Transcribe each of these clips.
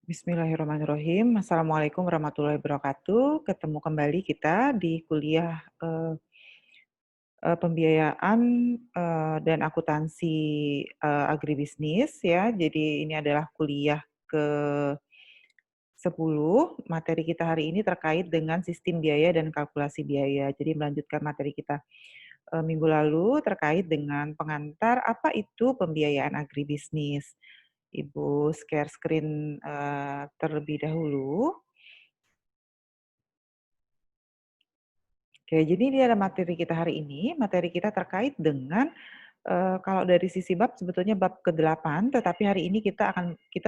Bismillahirrahmanirrahim. Assalamualaikum warahmatullahi wabarakatuh. Ketemu kembali kita di kuliah pembiayaan dan akuntansi agribisnis ya. Jadi ini adalah kuliah ke-10. Materi kita hari ini terkait dengan sistem biaya dan kalkulasi biaya. Jadi melanjutkan materi kita minggu lalu terkait dengan pengantar apa itu pembiayaan agribisnis. Ibu share screen terlebih dahulu. Oke, jadi ini ada materi kita hari ini. Materi kita terkait dengan kalau dari sisi bab sebetulnya bab ke-8, tetapi hari ini kita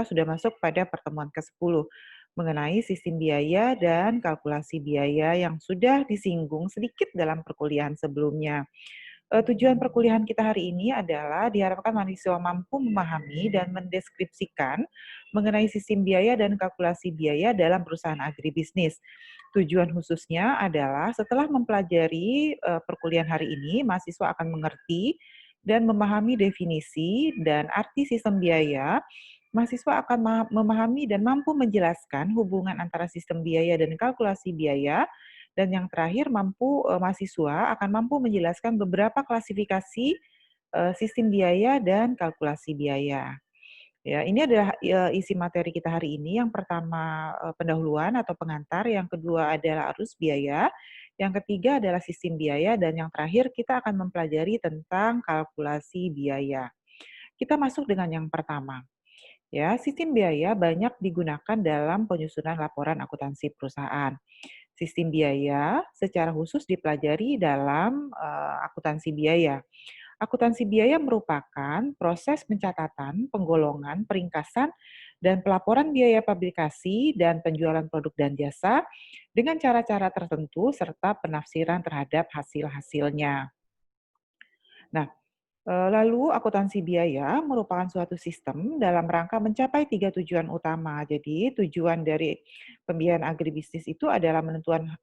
sudah masuk pada pertemuan ke-10 mengenai sistem biaya dan kalkulasi biaya yang sudah disinggung sedikit dalam perkuliahan sebelumnya. Tujuan perkuliahan kita hari ini adalah diharapkan mahasiswa mampu memahami dan mendeskripsikan mengenai sistem biaya dan kalkulasi biaya dalam perusahaan agribisnis. Tujuan khususnya adalah setelah mempelajari perkuliahan hari ini, mahasiswa akan mengerti dan memahami definisi dan arti sistem biaya. Mahasiswa akan memahami dan mampu menjelaskan hubungan antara sistem biaya dan kalkulasi biaya, dan yang terakhir mahasiswa akan mampu menjelaskan beberapa klasifikasi sistem biaya dan kalkulasi biaya. Ya, ini adalah isi materi kita hari ini. Yang pertama pendahuluan atau pengantar, yang kedua adalah arus biaya, yang ketiga adalah sistem biaya, dan yang terakhir kita akan mempelajari tentang kalkulasi biaya. Kita masuk dengan yang pertama. Ya, sistem biaya banyak digunakan dalam penyusunan laporan akuntansi perusahaan. Sistem biaya secara khusus dipelajari dalam akuntansi biaya. Akuntansi biaya merupakan proses pencatatan, penggolongan, peringkasan, dan pelaporan biaya publikasi dan penjualan produk dan jasa dengan cara-cara tertentu serta penafsiran terhadap hasil-hasilnya. Nah, lalu akuntansi biaya merupakan suatu sistem dalam rangka mencapai 3 tujuan utama. Jadi tujuan dari pembiayaan agribisnis itu adalah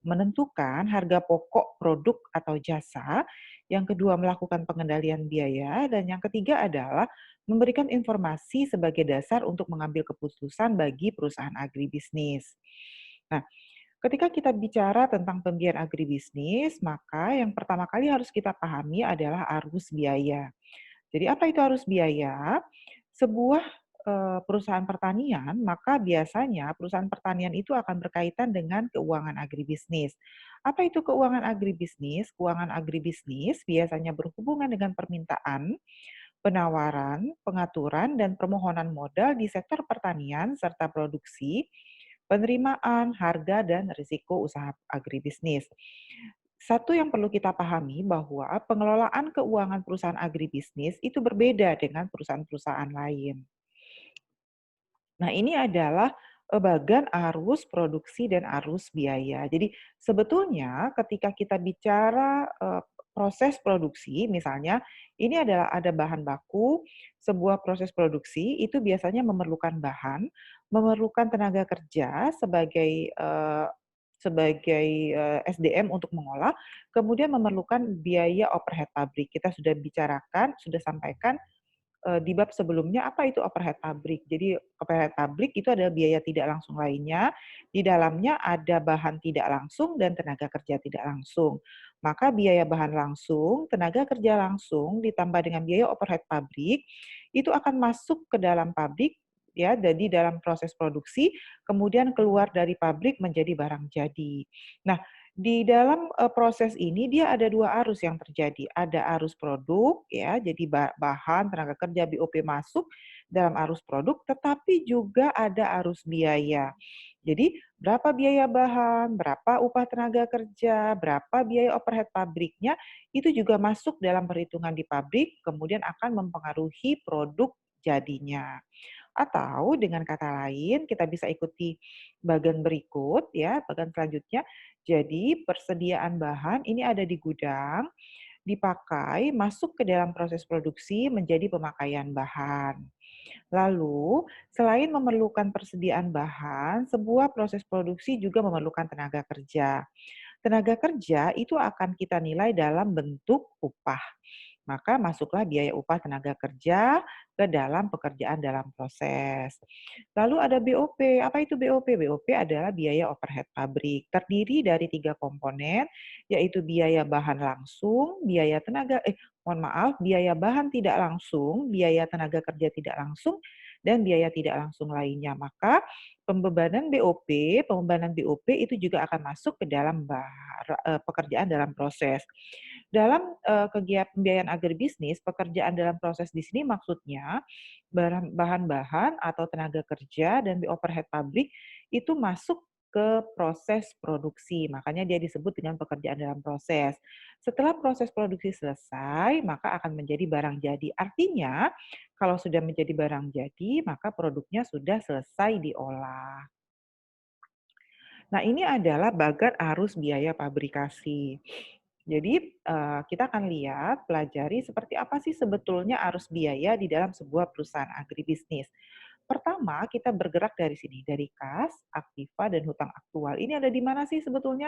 menentukan harga pokok produk atau jasa, yang kedua melakukan pengendalian biaya, dan yang ketiga adalah memberikan informasi sebagai dasar untuk mengambil keputusan bagi perusahaan agribisnis. Nah, ketika kita bicara tentang pembiayaan agribisnis, maka yang pertama kali harus kita pahami adalah arus biaya. Jadi apa itu arus biaya? Sebuah perusahaan pertanian, maka biasanya perusahaan pertanian itu akan berkaitan dengan keuangan agribisnis. Apa itu keuangan agribisnis? Keuangan agribisnis biasanya berhubungan dengan permintaan, penawaran, pengaturan, dan permohonan modal di sektor pertanian serta produksi, penerimaan, harga, dan risiko usaha agribisnis. Satu yang perlu kita pahami bahwa pengelolaan keuangan perusahaan agribisnis itu berbeda dengan perusahaan-perusahaan lain. Nah, ini adalah bagan arus produksi dan arus biaya. Jadi sebetulnya ketika kita bicara proses produksi, misalnya ini adalah ada bahan baku, sebuah proses produksi itu biasanya memerlukan bahan, memerlukan tenaga kerja sebagai SDM untuk mengolah, kemudian memerlukan biaya overhead pabrik. Kita sudah bicarakan, sudah sampaikan di bab sebelumnya apa itu overhead pabrik. Jadi overhead pabrik itu adalah biaya tidak langsung lainnya, di dalamnya ada bahan tidak langsung dan tenaga kerja tidak langsung. Maka biaya bahan langsung, tenaga kerja langsung ditambah dengan biaya overhead pabrik, itu akan masuk ke dalam pabrik ya, jadi dalam proses produksi, kemudian keluar dari pabrik menjadi barang jadi. Nah, di dalam proses ini dia ada 2 arus yang terjadi. Ada arus produk ya, jadi bahan, tenaga kerja, BOP masuk dalam arus produk, tetapi juga ada arus biaya. Jadi berapa biaya bahan, berapa upah tenaga kerja, berapa biaya overhead pabriknya, itu juga masuk dalam perhitungan di pabrik, kemudian akan mempengaruhi produk jadinya. Atau dengan kata lain, kita bisa ikuti bagan berikut ya, bagan selanjutnya. Jadi persediaan bahan ini ada di gudang, dipakai, masuk ke dalam proses produksi menjadi pemakaian bahan. Lalu, selain memerlukan persediaan bahan, sebuah proses produksi juga memerlukan tenaga kerja. Tenaga kerja itu akan kita nilai dalam bentuk upah. Maka masuklah biaya upah tenaga kerja, ke dalam pekerjaan dalam proses. Lalu ada BOP. Apa itu BOP? BOP adalah biaya overhead pabrik. Terdiri dari 3 komponen, yaitu biaya bahan langsung, mohon maaf, biaya bahan tidak langsung, biaya tenaga kerja tidak langsung, dan biaya tidak langsung lainnya. Maka pembebanan BOP itu juga akan masuk ke dalam pekerjaan dalam proses. Dalam, kegiatan pembiayaan agribisnis, pekerjaan dalam proses di sini maksudnya bahan-bahan atau tenaga kerja dan overhead pabrik itu masuk ke proses produksi, makanya dia disebut dengan pekerjaan dalam proses. Setelah proses produksi selesai, maka akan menjadi barang jadi. Artinya, kalau sudah menjadi barang jadi, maka produknya sudah selesai diolah. Nah, ini adalah bagat arus biaya pabrikasi. Jadi, kita akan lihat, pelajari seperti apa sih sebetulnya arus biaya di dalam sebuah perusahaan agribisnis. Pertama, kita bergerak dari sini, dari kas, aktiva, dan hutang aktual. Ini ada di mana sih sebetulnya?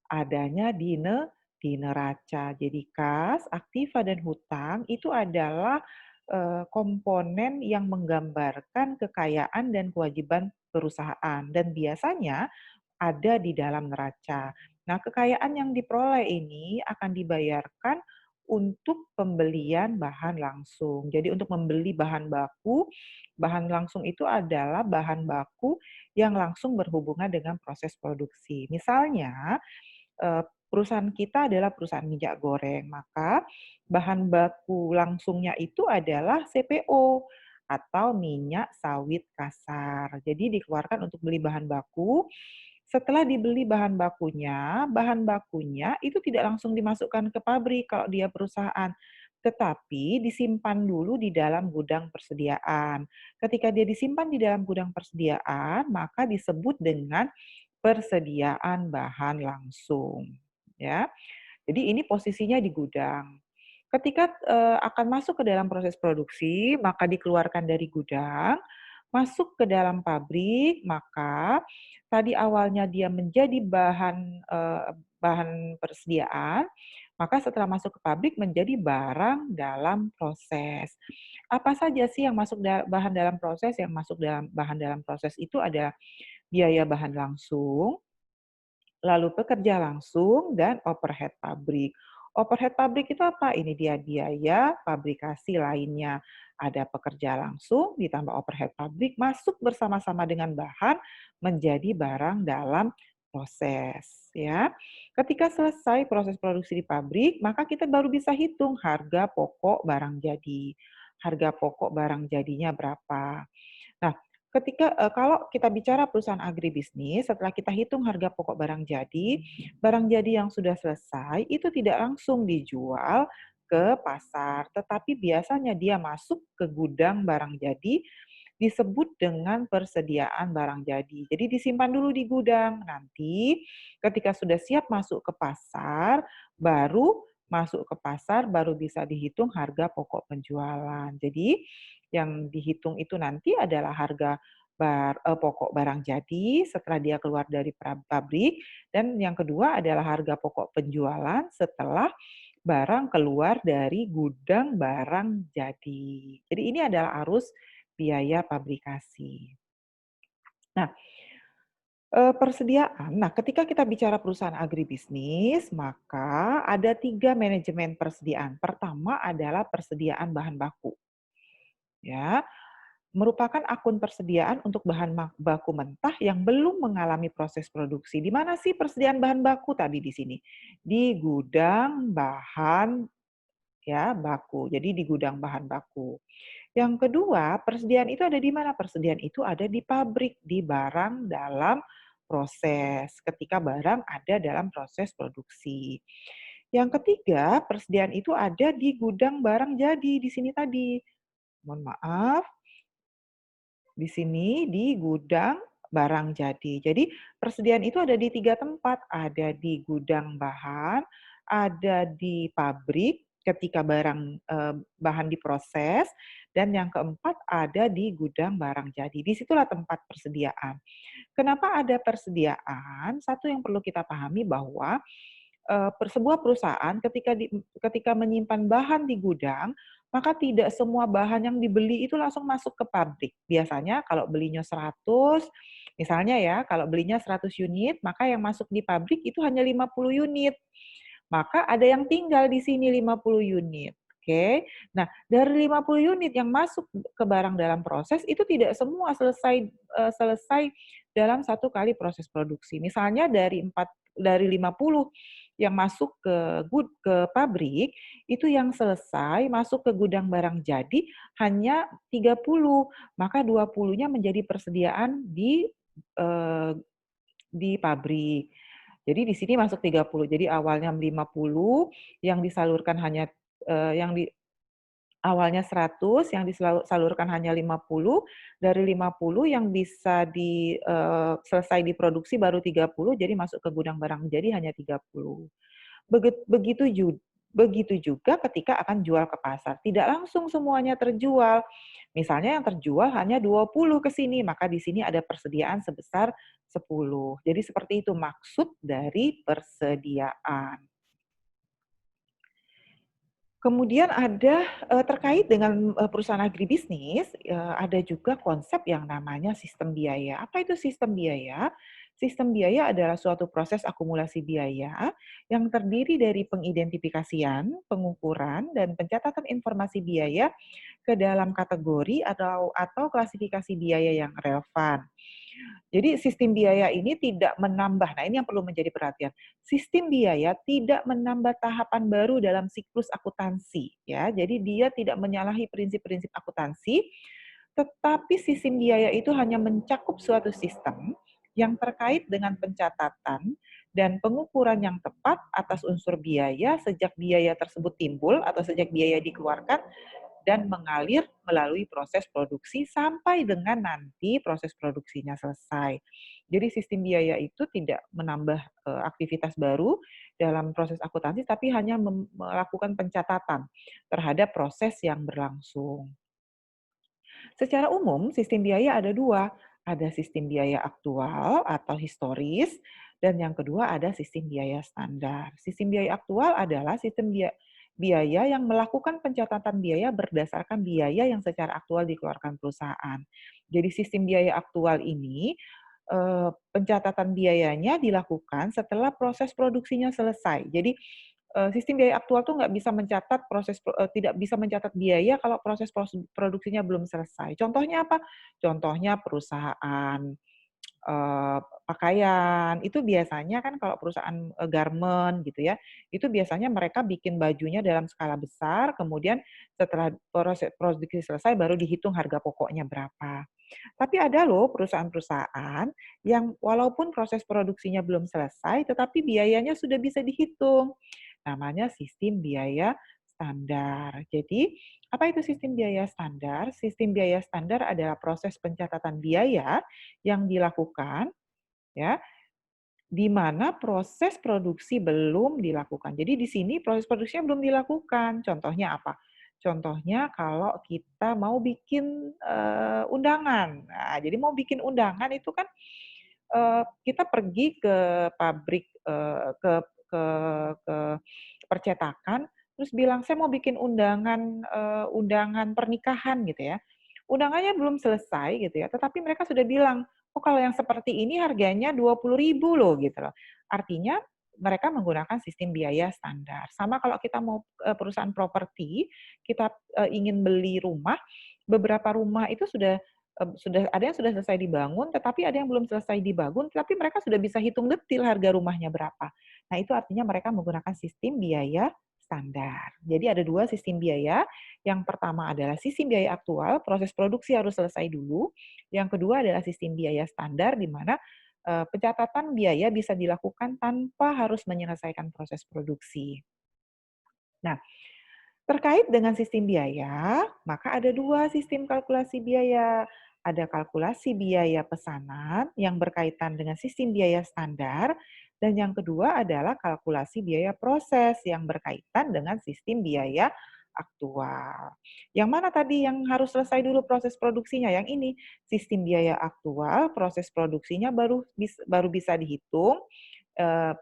Adanya di neraca. Jadi kas, aktiva, dan hutang itu adalah, komponen yang menggambarkan kekayaan dan kewajiban perusahaan dan biasanya ada di dalam neraca. Nah, kekayaan yang diperoleh ini akan dibayarkan untuk pembelian bahan langsung. Jadi untuk membeli bahan langsung itu adalah bahan baku yang langsung berhubungan dengan proses produksi. Misalnya, perusahaan kita adalah perusahaan minyak goreng, maka bahan baku langsungnya itu adalah CPO atau minyak sawit kasar. Jadi dikeluarkan untuk beli bahan baku, setelah dibeli bahan bakunya itu tidak langsung dimasukkan ke pabrik kalau dia perusahaan, tetapi disimpan dulu di dalam gudang persediaan. Ketika dia disimpan di dalam gudang persediaan, maka disebut dengan persediaan bahan langsung, ya. Jadi ini posisinya di gudang. Ketika, akan masuk ke dalam proses produksi, maka dikeluarkan dari gudang, masuk ke dalam pabrik, maka tadi awalnya dia menjadi bahan persediaan, maka setelah masuk ke pabrik menjadi barang dalam proses. Apa saja sih yang masuk bahan dalam proses? Yang masuk dalam bahan dalam proses itu ada biaya bahan langsung, lalu pekerja langsung, dan overhead pabrik. Overhead pabrik itu apa? Ini dia biaya pabrikasi lainnya. Ada pekerja langsung ditambah overhead pabrik masuk bersama-sama dengan bahan menjadi barang dalam proses, ya. Ketika selesai proses produksi di pabrik, maka kita baru bisa hitung harga pokok barang jadi. Harga pokok barang jadinya berapa. Nah, kalau kita bicara perusahaan agribisnis, setelah kita hitung harga pokok barang jadi yang sudah selesai itu tidak langsung dijual ke pasar, tetapi biasanya dia masuk ke gudang barang jadi, disebut dengan persediaan barang jadi. Jadi disimpan dulu di gudang, nanti ketika sudah siap masuk ke pasar, baru bisa dihitung harga pokok penjualan. Jadi yang dihitung itu nanti adalah harga pokok barang jadi setelah dia keluar dari pabrik, dan yang kedua adalah harga pokok penjualan setelah barang keluar dari gudang barang jadi. Jadi ini adalah arus biaya pabrikasi. Nah, ketika kita bicara perusahaan agribisnis, maka ada 3 manajemen persediaan. Pertama adalah persediaan bahan baku, ya. Merupakan akun persediaan untuk bahan baku mentah yang belum mengalami proses produksi. Di mana sih persediaan bahan baku tadi di sini? Di gudang bahan, ya, baku. Jadi di gudang bahan baku. Yang kedua, persediaan itu ada di mana? Persediaan itu ada di pabrik, di barang dalam proses, ketika barang ada dalam proses produksi. Yang ketiga, persediaan itu ada di gudang barang jadi, di sini tadi. Mohon maaf, di sini di gudang barang jadi. Jadi persediaan itu ada di 3 tempat, ada di gudang bahan, ada di pabrik ketika bahan diproses, dan yang keempat ada di gudang barang jadi. Di situlah tempat persediaan. Kenapa ada persediaan? Satu yang perlu kita pahami bahwa sebuah perusahaan ketika menyimpan bahan di gudang, maka tidak semua bahan yang dibeli itu langsung masuk ke pabrik. Biasanya kalau belinya 100, misalnya ya, kalau belinya 100 unit, maka yang masuk di pabrik itu hanya 50 unit. Maka ada yang tinggal di sini 50 unit. Oke. Nah, dari 50 unit yang masuk ke barang dalam proses itu tidak semua selesai dalam satu kali proses produksi. Misalnya dari 50 yang masuk ke pabrik, itu yang selesai masuk ke gudang barang jadi hanya 30, maka 20-nya menjadi persediaan eee, di pabrik. Jadi di sini masuk 30. Jadi awalnya 50, yang disalurkan hanya yang di awalnya 100, yang disalurkan hanya 50, dari 50 yang bisa selesai diproduksi baru 30, jadi masuk ke gudang barang jadi hanya 30. Begitu begitu juga ketika akan jual ke pasar, tidak langsung semuanya terjual. Misalnya yang terjual hanya 20 ke sini, maka di sini ada persediaan sebesar 10. Jadi seperti itu maksud dari persediaan. Kemudian ada, terkait dengan, perusahaan agribisnis, ada juga konsep yang namanya sistem biaya. Apa itu sistem biaya? Sistem biaya adalah suatu proses akumulasi biaya yang terdiri dari pengidentifikasian, pengukuran, dan pencatatan informasi biaya ke dalam kategori atau klasifikasi biaya yang relevan. Jadi sistem biaya ini tidak menambah, nah ini yang perlu menjadi perhatian. Sistem biaya tidak menambah tahapan baru dalam siklus akuntansi, ya. Jadi dia tidak menyalahi prinsip-prinsip akuntansi, tetapi sistem biaya itu hanya mencakup suatu sistem yang terkait dengan pencatatan dan pengukuran yang tepat atas unsur biaya sejak biaya tersebut timbul atau sejak biaya dikeluarkan dan mengalir melalui proses produksi sampai dengan nanti proses produksinya selesai. Jadi sistem biaya itu tidak menambah aktivitas baru dalam proses akuntansi, tapi hanya melakukan pencatatan terhadap proses yang berlangsung. Secara umum, sistem biaya ada dua. Ada sistem biaya aktual atau historis, dan yang kedua ada sistem biaya standar. Sistem biaya aktual adalah sistem biaya yang melakukan pencatatan biaya berdasarkan biaya yang secara aktual dikeluarkan perusahaan. Jadi sistem biaya aktual ini, pencatatan biayanya dilakukan setelah proses produksinya selesai. Jadi sistem biaya aktual tuh nggak bisa mencatat tidak bisa mencatat biaya kalau proses produksinya belum selesai. Contohnya apa? Contohnya perusahaan, pakaian, itu biasanya kan kalau perusahaan, garment gitu ya, itu biasanya mereka bikin bajunya dalam skala besar, kemudian setelah proses produksi selesai baru dihitung harga pokoknya berapa. Tapi ada loh perusahaan-perusahaan yang walaupun proses produksinya belum selesai, tetapi biayanya sudah bisa dihitung. Namanya sistem biaya standar. Jadi, apa itu sistem biaya standar? Sistem biaya standar adalah proses pencatatan biaya yang dilakukan ya, di mana proses produksi belum dilakukan. Jadi di sini proses produksinya belum dilakukan. Contohnya apa? Contohnya kalau kita mau bikin, undangan. Nah, jadi mau bikin undangan itu kan, kita pergi ke pabrik, ke percetakan, terus bilang, "Saya mau bikin undangan pernikahan," gitu ya. Undangannya belum selesai gitu ya, tetapi mereka sudah bilang, "Oh, kalau yang seperti ini harganya 20.000 loh," gitu loh. Artinya mereka menggunakan sistem biaya standar. Sama kalau kita mau, perusahaan properti, kita, ingin beli rumah, beberapa rumah itu sudah ada yang sudah selesai dibangun, tetapi ada yang belum selesai dibangun, tapi mereka sudah bisa hitung detil harga rumahnya berapa. Nah, itu artinya mereka menggunakan sistem biaya standar. Jadi ada 2 sistem biaya, yang pertama adalah sistem biaya aktual, proses produksi harus selesai dulu. Yang kedua adalah sistem biaya standar, di mana, pencatatan biaya bisa dilakukan tanpa harus menyelesaikan proses produksi. Nah, terkait dengan sistem biaya, maka ada 2 sistem kalkulasi biaya. Ada kalkulasi biaya pesanan yang berkaitan dengan sistem biaya standar, dan yang kedua adalah kalkulasi biaya proses yang berkaitan dengan sistem biaya aktual. Yang mana tadi yang harus selesai dulu proses produksinya? Yang ini, sistem biaya aktual, proses produksinya baru bisa dihitung,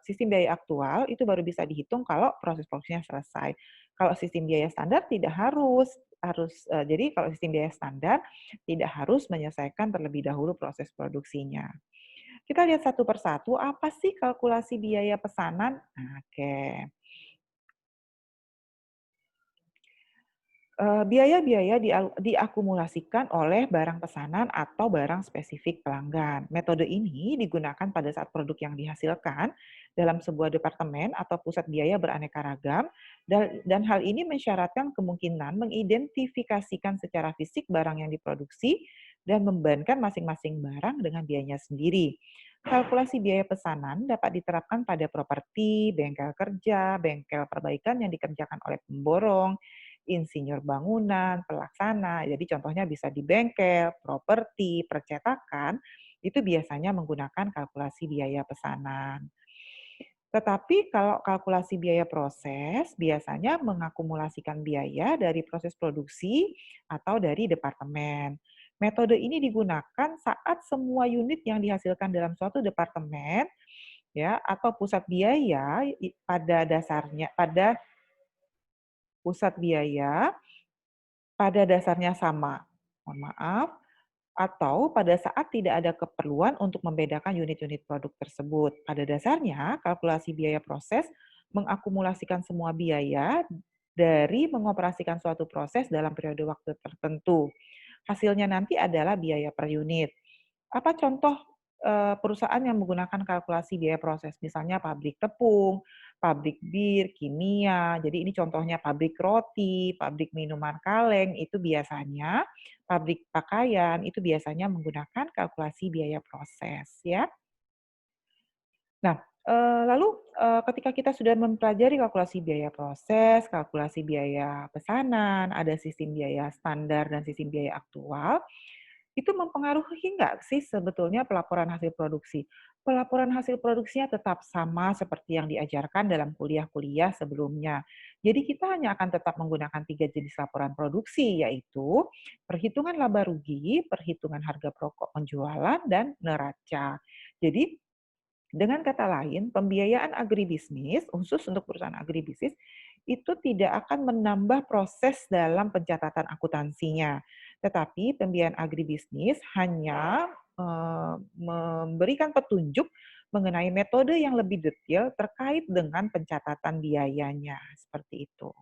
sistem biaya aktual itu baru bisa dihitung kalau proses produksinya selesai. Kalau sistem biaya standar tidak harus harus, jadi kalau sistem biaya standar tidak harus menyelesaikan terlebih dahulu proses produksinya. Kita lihat satu persatu, apa sih kalkulasi biaya pesanan? Nah, oke. Biaya-biaya diakumulasikan oleh barang pesanan atau barang spesifik pelanggan. Metode ini digunakan pada saat produk yang dihasilkan dalam sebuah departemen atau pusat biaya beraneka ragam, dan hal ini mensyaratkan kemungkinan mengidentifikasikan secara fisik barang yang diproduksi dan membandingkan masing-masing barang dengan biayanya sendiri. Kalkulasi biaya pesanan dapat diterapkan pada properti, bengkel kerja, bengkel perbaikan yang dikerjakan oleh pemborong, insinyur bangunan, pelaksana. Jadi contohnya bisa di bengkel, properti, percetakan, itu biasanya menggunakan kalkulasi biaya pesanan. Tetapi kalau kalkulasi biaya proses, biasanya mengakumulasikan biaya dari proses produksi atau dari departemen. Metode ini digunakan saat semua unit yang dihasilkan dalam suatu departemen ya atau pusat biaya pada pusat biaya pada dasarnya sama. Mohon maaf, atau pada saat tidak ada keperluan untuk membedakan unit-unit produk tersebut. Pada dasarnya, kalkulasi biaya proses mengakumulasikan semua biaya dari mengoperasikan suatu proses dalam periode waktu tertentu. Hasilnya nanti adalah biaya per unit. Apa contoh, perusahaan yang menggunakan kalkulasi biaya proses? Misalnya pabrik tepung, pabrik bir, kimia. Jadi ini contohnya pabrik roti, pabrik minuman kaleng, itu biasanya pabrik pakaian, itu biasanya menggunakan kalkulasi biaya proses, ya. Nah, lalu, ketika kita sudah mempelajari kalkulasi biaya proses, kalkulasi biaya pesanan, ada sistem biaya standar dan sistem biaya aktual, itu mempengaruhi nggak sih sebetulnya pelaporan hasil produksi? Pelaporan hasil produksinya tetap sama seperti yang diajarkan dalam kuliah-kuliah sebelumnya. Jadi kita hanya akan tetap menggunakan 3 jenis laporan produksi, yaitu perhitungan laba rugi, perhitungan harga pokok penjualan, dan neraca. Jadi dengan kata lain, pembiayaan agribisnis, khusus untuk perusahaan agribisnis, itu tidak akan menambah proses dalam pencatatan akuntansinya. Tetapi pembiayaan agribisnis hanya memberikan petunjuk mengenai metode yang lebih detail terkait dengan pencatatan biayanya, seperti itu.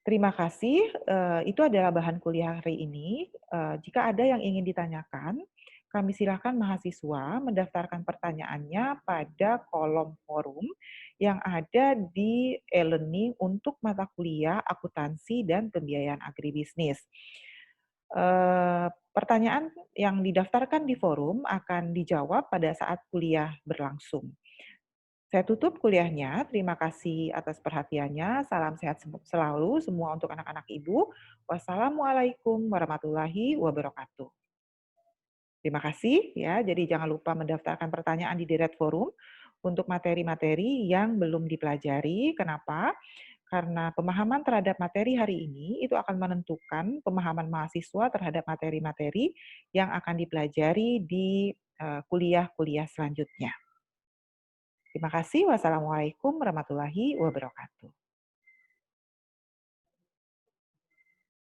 Terima kasih, itu adalah bahan kuliah hari ini. Jika ada yang ingin ditanyakan, kami silakan mahasiswa mendaftarkan pertanyaannya pada kolom forum yang ada di e-learning untuk mata kuliah akuntansi dan pembiayaan agribisnis. Pertanyaan yang didaftarkan di forum akan dijawab pada saat kuliah berlangsung. Saya tutup kuliahnya. Terima kasih atas perhatiannya. Salam sehat selalu semua untuk anak-anak Ibu. Wassalamualaikum warahmatullahi wabarakatuh. Terima kasih ya. Jadi jangan lupa mendaftarkan pertanyaan di Direct Forum untuk materi-materi yang belum dipelajari. Kenapa? Karena pemahaman terhadap materi hari ini itu akan menentukan pemahaman mahasiswa terhadap materi-materi yang akan dipelajari di kuliah-kuliah selanjutnya. Terima kasih. Wassalamualaikum warahmatullahi wabarakatuh.